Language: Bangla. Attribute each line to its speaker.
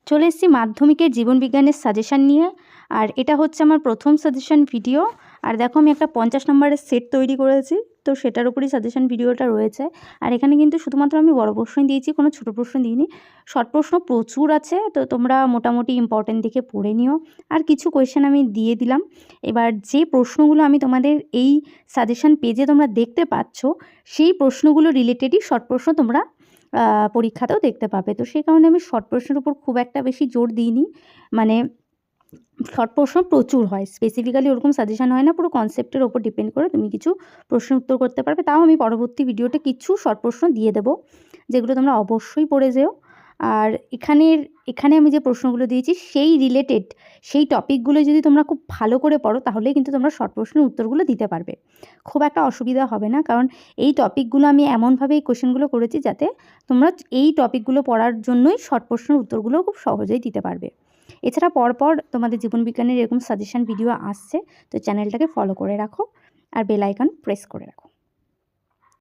Speaker 1: চলে এসেছি মাধ্যমিকের জীবনবিজ্ঞানের সাজেশান নিয়ে। আর এটা হচ্ছে আমার প্রথম সাজেশান ভিডিও। আর দেখো আমি একটা 50 নম্বরের সেট তৈরি করেছি, তো সেটার উপরই সাজেশান ভিডিওটা রয়েছে। আর এখানে কিন্তু শুধুমাত্র আমি বড় প্রশ্নই দিয়েছি, কোনো ছোটো প্রশ্ন দিইনি। শর্ট প্রশ্ন প্রচুর আছে, তো তোমরা মোটামুটি ইম্পর্টেন্ট দেখে পড়ে নিও। আর কিছু কোয়েশ্চেন আমি দিয়ে দিলাম। এবার যে প্রশ্নগুলো আমি তোমাদের এই সাজেশান পেজে তোমরা দেখতে পাচ্ছ, সেই প্রশ্নগুলো রিলেটেডই শর্ট প্রশ্ন তোমরা পরীক্ষাতেও দেখতে পাবে। তো সেই কারণে আমি শর্ট প্রশ্নের উপর খুব একটা বেশি জোর দিইনি। মানে শর্ট প্রশ্ন প্রচুর হয়, স্পেসিফিক্যালি ওরকম সাজেশান হয় না, পুরো কনসেপ্টের ওপর ডিপেন্ড করে তুমি কিছু প্রশ্নের উত্তর করতে পারবে। তাও আমি পরবর্তী ভিডিওতে কিছু শর্ট প্রশ্ন দিয়ে দেবো, যেগুলো তোমরা অবশ্যই পড়ে যেও। আর এখানে আমি যে প্রশ্নগুলো দিয়েছি সেই রিলেটেড, সেই টপিকগুলো যদি তোমরা খুব ভালো করে পড়ো, তাহলেই কিন্তু তোমরা শর্ট প্রশ্নের উত্তরগুলো দিতে পারবে। খুব একটা অসুবিধা হবে না, কারণ এই টপিকগুলো আমি এমনভাবে এই কোয়েশ্চেনগুলো করেছি যাতে তোমরা এই টপিকগুলো পড়ার জন্যই শর্ট প্রশ্নের উত্তরগুলো খুব সহজেই দিতে পারবে। এছাড়া পরপর তোমাদের জীবনবিজ্ঞানের এরকম সাজেশান ভিডিও আসছে, তো চ্যানেলটাকে ফলো করে রাখো আর বেল আইকন প্রেস করে রাখো।